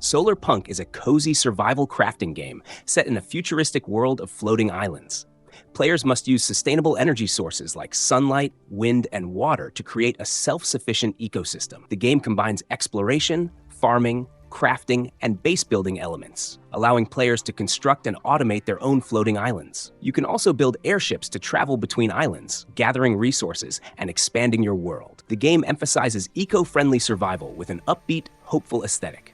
Solarpunk is a cozy survival crafting game set in a futuristic world of floating islands. Players must use sustainable energy sources like sunlight, wind, and water to create a self-sufficient ecosystem. The game combines exploration, farming, crafting, and base-building elements, allowing players to construct and automate their own floating islands. You can also build airships to travel between islands, gathering resources and expanding your world. The game emphasizes eco-friendly survival with an upbeat, hopeful aesthetic.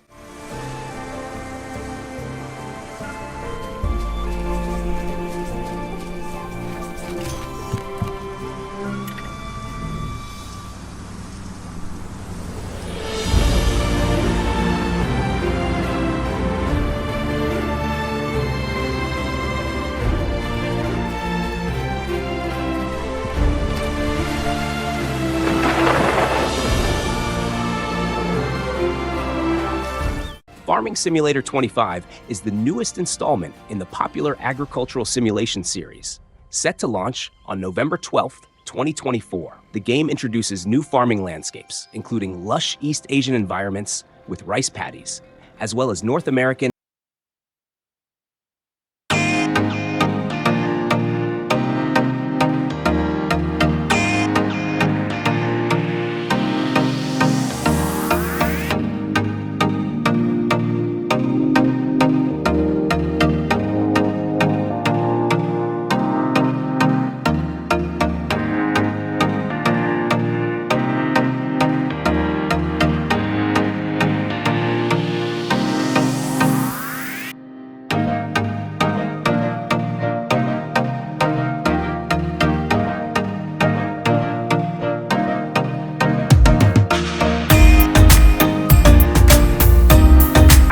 Farming Simulator 25 is the newest installment in the popular agricultural simulation series. Set to launch on November 12th, 2024, the game introduces new farming landscapes, including lush East Asian environments with rice paddies, as well as North American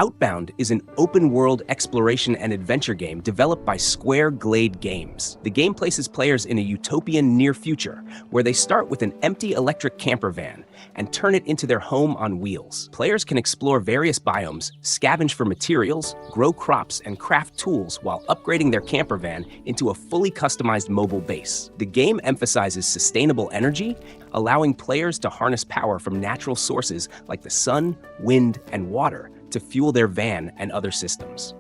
Outbound is an open-world exploration and adventure game developed by Square Glade Games. The game places players in a utopian near future, where they start with an empty electric camper van and turn it into their home on wheels. Players can explore various biomes, scavenge for materials, grow crops, and craft tools while upgrading their camper van into a fully customized mobile base. The game emphasizes sustainable energy, allowing players to harness power from natural sources like the sun, wind, and water to fuel their van and other systems.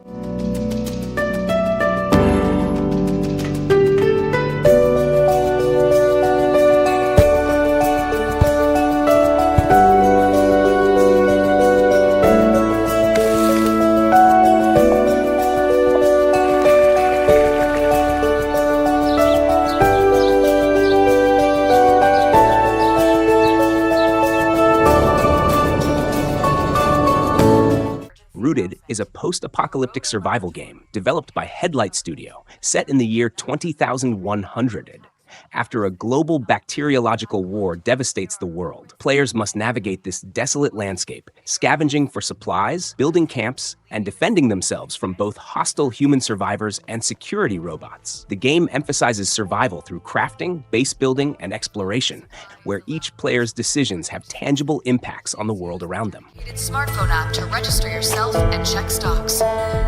Rooted is a post-apocalyptic survival game developed by Headlight Studio, set in the year 20,100. After a global bacteriological war devastates the world, players must navigate this desolate landscape, scavenging for supplies, building camps, and defending themselves from both hostile human survivors and security robots. The game emphasizes survival through crafting, base building, and exploration, where each player's decisions have tangible impacts on the world around them. Smartphone app to register yourself and check stocks.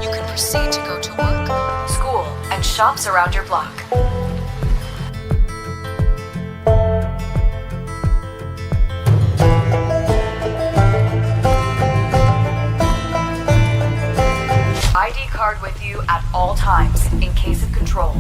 You can proceed to go to work, school, and shops around your block. ID card with you at all times in case of control.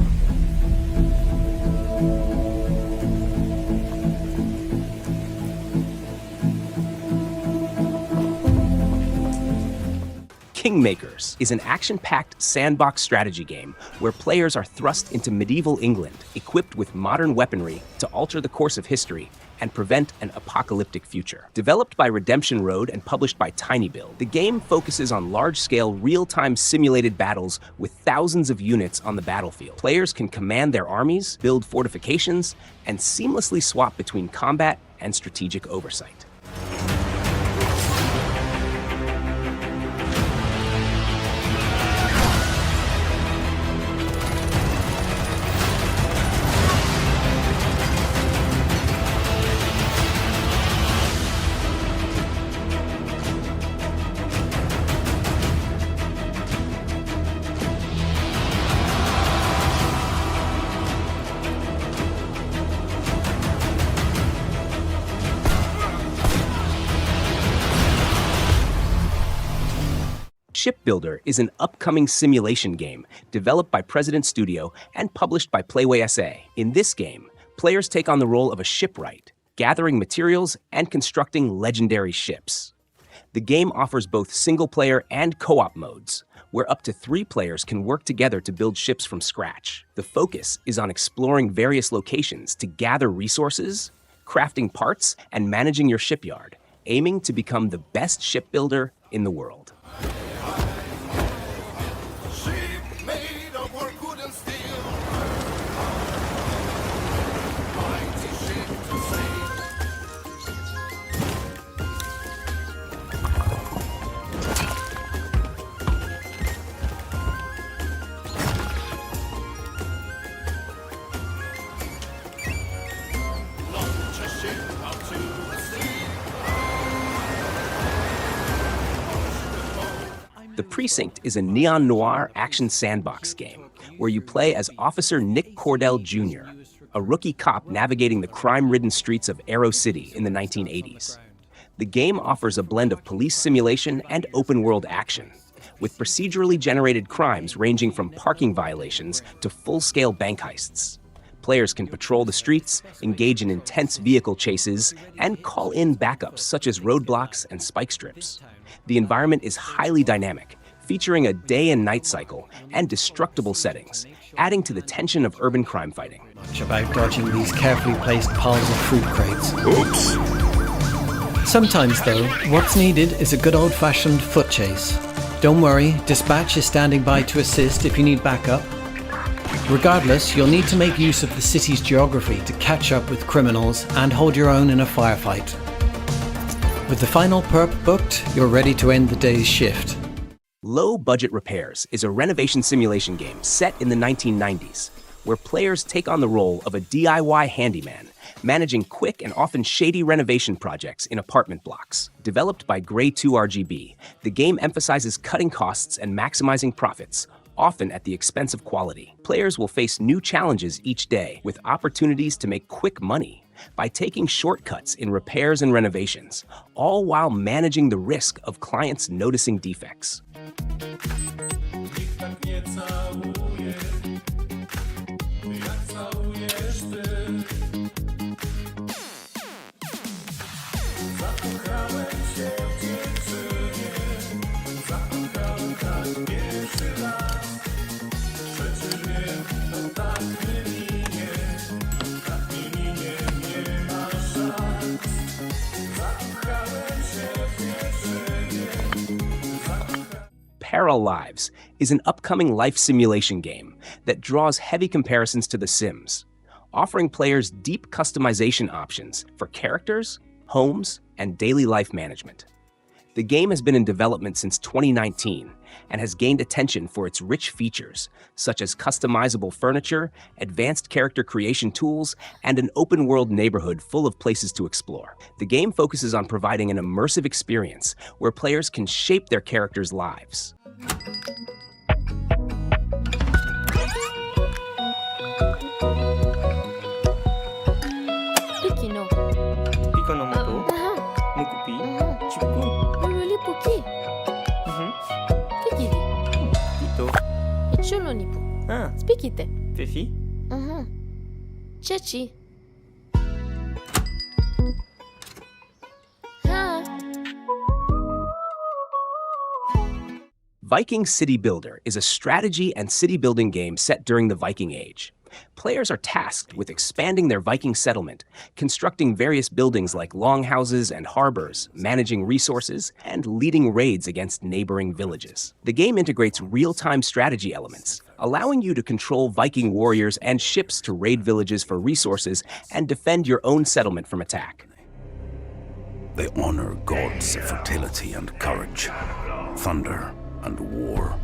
Kingmakers is an action-packed sandbox strategy game where players are thrust into medieval England, equipped with modern weaponry to alter the course of history and prevent an apocalyptic future. Developed by Redemption Road and published by tinyBuild, the game focuses on large-scale, real-time simulated battles with thousands of units on the battlefield. Players can command their armies, build fortifications, and seamlessly swap between combat and strategic oversight. Shipbuilder is an upcoming simulation game developed by President Studio and published by Playway SA. In this game, players take on the role of a shipwright, gathering materials and constructing legendary ships. The game offers both single-player and co-op modes, where up to 3 players can work together to build ships from scratch. The focus is on exploring various locations to gather resources, crafting parts, and managing your shipyard, aiming to become the best shipbuilder in the world. The Precinct is a neon noir action sandbox game where you play as Officer Nick Cordell Jr., a rookie cop navigating the crime-ridden streets of Arrow City in the 1980s. The game offers a blend of police simulation and open-world action, with procedurally generated crimes ranging from parking violations to full-scale bank heists. Players can patrol the streets, engage in intense vehicle chases, and call in backups such as roadblocks and spike strips. The environment is highly dynamic, featuring a day and night cycle and destructible settings, adding to the tension of urban crime fighting. Much about dodging these carefully placed piles of fruit crates. Oops! Sometimes, though, what's needed is a good old-fashioned foot chase. Don't worry, dispatch is standing by to assist if you need backup. Regardless, you'll need to make use of the city's geography to catch up with criminals and hold your own in a firefight. With the final perp booked, you're ready to end the day's shift. Low Budget Repairs is a renovation simulation game set in the 1990s, where players take on the role of a DIY handyman, managing quick and often shady renovation projects in apartment blocks. Developed by Grey 2 RGB, the game emphasizes cutting costs and maximizing profits, often at the expense of quality. Players will face new challenges each day, with opportunities to make quick money by taking shortcuts in repairs and renovations, all while managing the risk of clients noticing defects. Paralives is an upcoming life simulation game that draws heavy comparisons to The Sims, offering players deep customization options for characters, homes, and daily life management. The game has been in development since 2019 and has gained attention for its rich features, such as customizable furniture, advanced character creation tools, and an open-world neighborhood full of places to explore. The game focuses on providing an immersive experience where players can shape their characters' lives. Spikite. Fefi? Chachi. Viking City Builder is a strategy and city-building game set during the Viking Age. Players are tasked with expanding their Viking settlement, constructing various buildings like longhouses and harbors, managing resources, and leading raids against neighboring villages. The game integrates real-time strategy elements, allowing you to control Viking warriors and ships to raid villages for resources and defend your own settlement from attack. They honor gods of fertility and courage, thunder and war.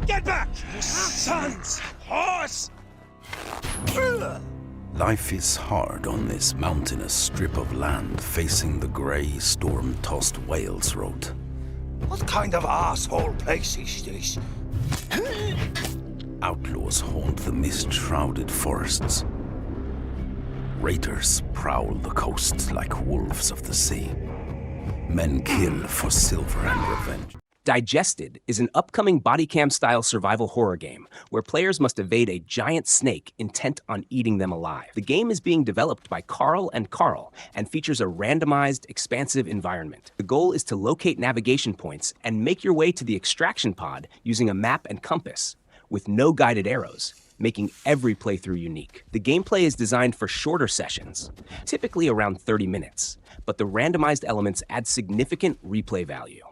Get back, you sons! Horse! Life is hard on this mountainous strip of land facing the grey, storm-tossed Wales Road. What kind of asshole place is this? Outlaws haunt the mist-shrouded forests. Raiders prowl the coasts like wolves of the sea. Men kill for silver and revenge. Digested is an upcoming bodycam-style survival horror game where players must evade a giant snake intent on eating them alive. The game is being developed by Carl and features a randomized, expansive environment. The goal is to locate navigation points and make your way to the extraction pod using a map and compass, with no guided arrows, making every playthrough unique. The gameplay is designed for shorter sessions, typically around 30 minutes, but the randomized elements add significant replay value.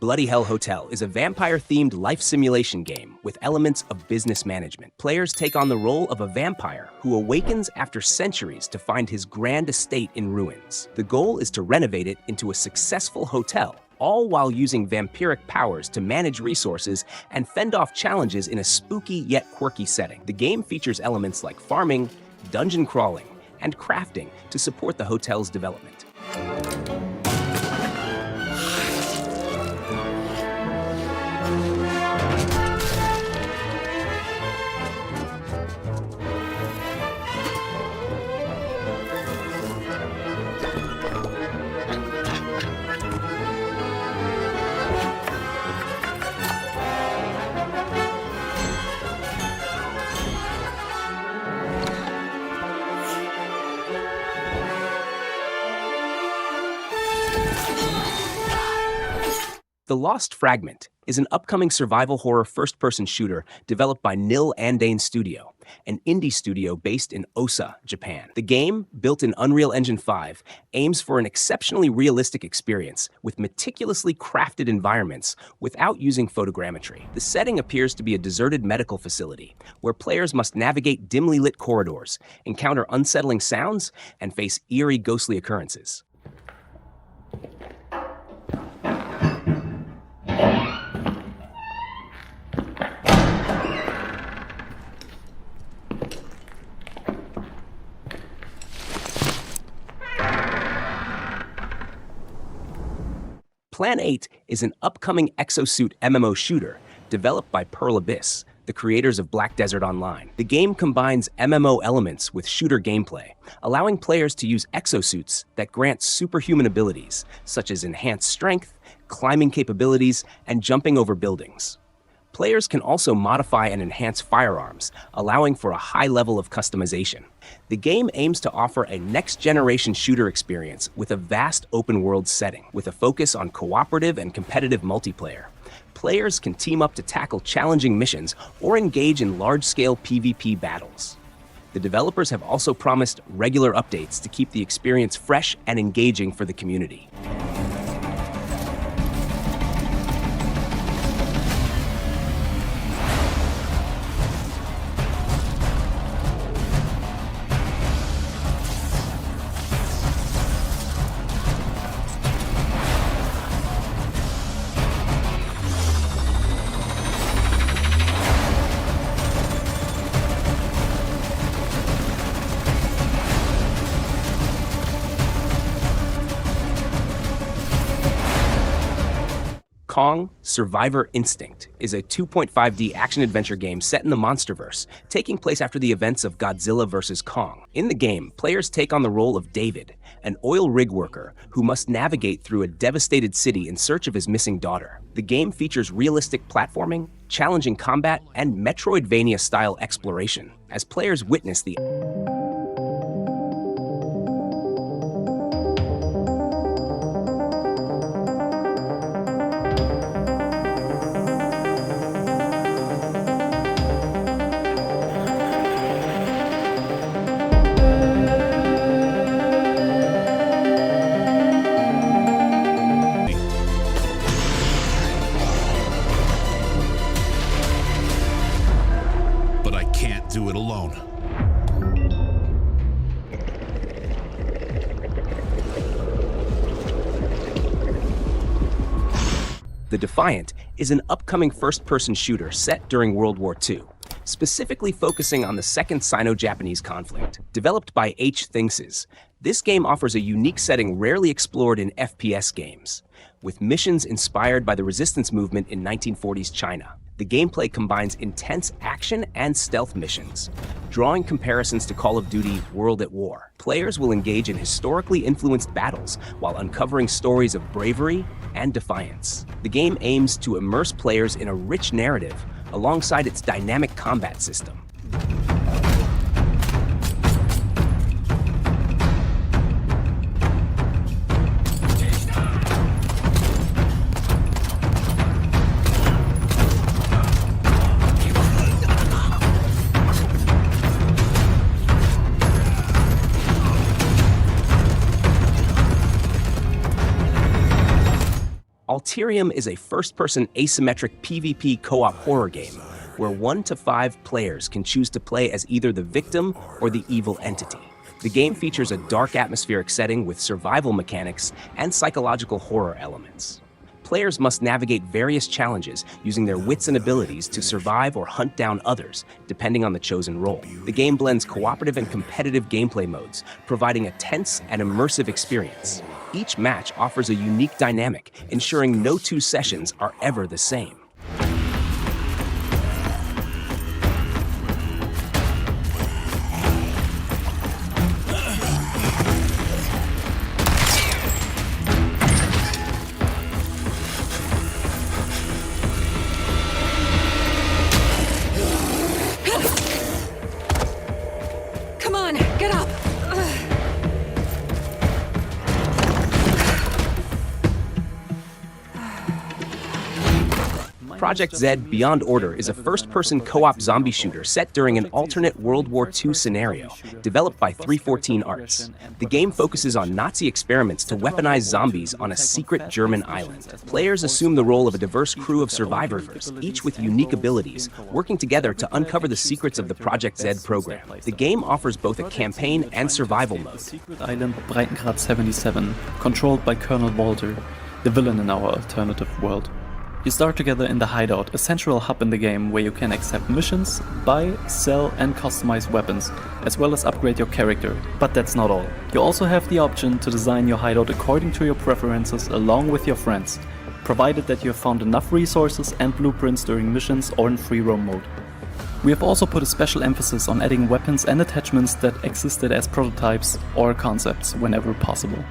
Bloody Hell Hotel is a vampire-themed life simulation game with elements of business management. Players take on the role of a vampire who awakens after centuries to find his grand estate in ruins. The goal is to renovate it into a successful hotel, all while using vampiric powers to manage resources and fend off challenges in a spooky yet quirky setting. The game features elements like farming, dungeon crawling, and crafting to support the hotel's development. The Lost Fragment is an upcoming survival horror first-person shooter developed by Nil Andane Studio, an indie studio based in Osa, Japan. The game, built in Unreal Engine 5, aims for an exceptionally realistic experience with meticulously crafted environments without using photogrammetry. The setting appears to be a deserted medical facility where players must navigate dimly lit corridors, encounter unsettling sounds, and face eerie ghostly occurrences. Plan 8 is an upcoming exosuit MMO shooter developed by Paralives, the creators of Black Desert Online. The game combines MMO elements with shooter gameplay, allowing players to use exosuits that grant superhuman abilities, such as enhanced strength, climbing capabilities, and jumping over buildings. Players can also modify and enhance firearms, allowing for a high level of customization. The game aims to offer a next-generation shooter experience with a vast open-world setting, with a focus on cooperative and competitive multiplayer. Players can team up to tackle challenging missions or engage in large-scale PvP battles. The developers have also promised regular updates to keep the experience fresh and engaging for the community. Kong: Survivor Instinct is a 2.5D action-adventure game set in the Monsterverse, taking place after the events of Godzilla vs. Kong. In the game, players take on the role of David, an oil rig worker who must navigate through a devastated city in search of his missing daughter. The game features realistic platforming, challenging combat, and Metroidvania-style exploration, as players witness the do it alone. The Defiant is an upcoming first-person shooter set during World War II, specifically focusing on the Second Sino-Japanese conflict. Developed by Thinkses, this game offers a unique setting rarely explored in FPS games, with missions inspired by the resistance movement in 1940s China. The gameplay combines intense action and stealth missions, drawing comparisons to Call of Duty World at War. Players will engage in historically influenced battles while uncovering stories of bravery and defiance. The game aims to immerse players in a rich narrative alongside its dynamic combat system. Altarium is a first-person asymmetric PvP co-op horror game where 1 to 5 players can choose to play as either the victim or the evil entity. The game features a dark atmospheric setting with survival mechanics and psychological horror elements. Players must navigate various challenges using their wits and abilities to survive or hunt down others, depending on the chosen role. The game blends cooperative and competitive gameplay modes, providing a tense and immersive experience. Each match offers a unique dynamic, ensuring no 2 sessions are ever the same. Come on, get up! Projekt Z Beyond Order is a first-person co-op zombie shooter set during an alternate World War II scenario, developed by 314 Arts. The game focuses on Nazi experiments to weaponize zombies on a secret German island. Players assume the role of a diverse crew of survivors, each with unique abilities, working together to uncover the secrets of the Projekt Z program. The game offers both a campaign and survival mode. Secret island Breitengrad 77, controlled by Colonel Walter, the villain in our alternative world. You start together in the Hideout, a central hub in the game where you can accept missions, buy, sell and customize weapons, as well as upgrade your character. But that's not all. You also have the option to design your hideout according to your preferences along with your friends, provided that you have found enough resources and blueprints during missions or in free roam mode. We have also put a special emphasis on adding weapons and attachments that existed as prototypes or concepts whenever possible.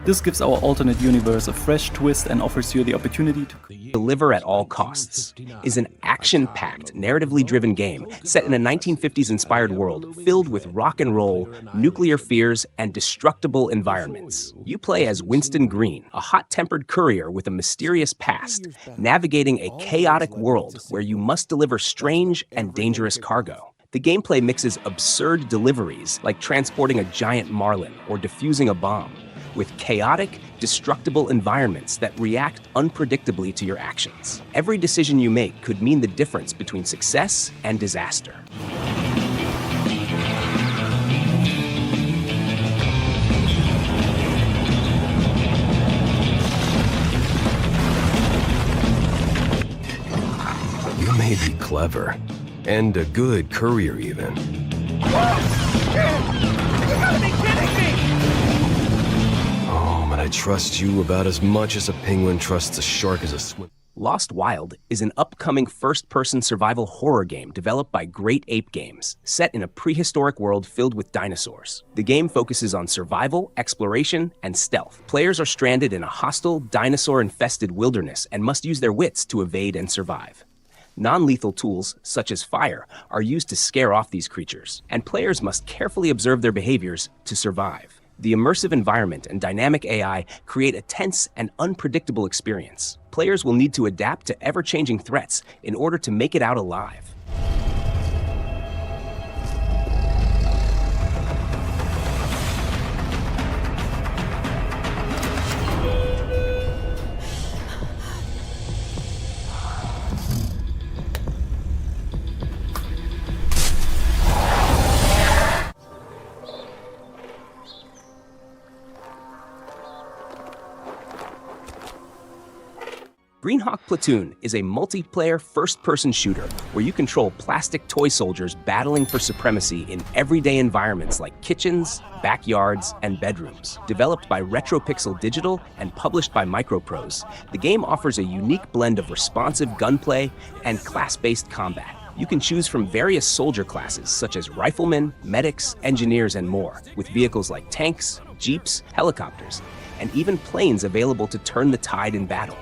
This gives our alternate universe a fresh twist and offers you the opportunity to Deliver at All Costs is an action-packed, narratively driven game set in a 1950s-inspired world filled with rock and roll, nuclear fears, and destructible environments. You play as Winston Green, a hot-tempered courier with a mysterious past, navigating a chaotic world where you must deliver strange and dangerous cargo. The gameplay mixes absurd deliveries like transporting a giant marlin or defusing a bomb, with chaotic, destructible environments that react unpredictably to your actions. Every decision you make could mean the difference between success and disaster. You may be clever, and a good courier even. You gotta be kidding me! Oh, but I trust you about as much as a penguin trusts a shark as a swim. Lost Wild is an upcoming first-person survival horror game developed by Great Ape Games, set in a prehistoric world filled with dinosaurs. The game focuses on survival, exploration, and stealth. Players are stranded in a hostile, dinosaur-infested wilderness and must use their wits to evade and survive. Non-lethal tools, such as fire, are used to scare off these creatures, and players must carefully observe their behaviors to survive. The immersive environment and dynamic AI create a tense and unpredictable experience. Players will need to adapt to ever-changing threats in order to make it out alive. Greenhawk Platoon is a multiplayer first-person shooter where you control plastic toy soldiers battling for supremacy in everyday environments like kitchens, backyards, and bedrooms. Developed by RetroPixel Digital and published by Microprose, the game offers a unique blend of responsive gunplay and class-based combat. You can choose from various soldier classes such as riflemen, medics, engineers, and more, with vehicles like tanks, jeeps, helicopters, and even planes available to turn the tide in battle.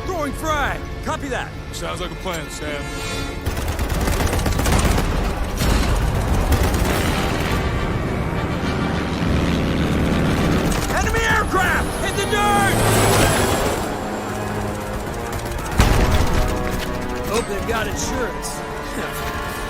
Throwing frag! Copy that! Sounds like a plan, Sam. Enemy aircraft! Hit the dirt! Hope they've got insurance.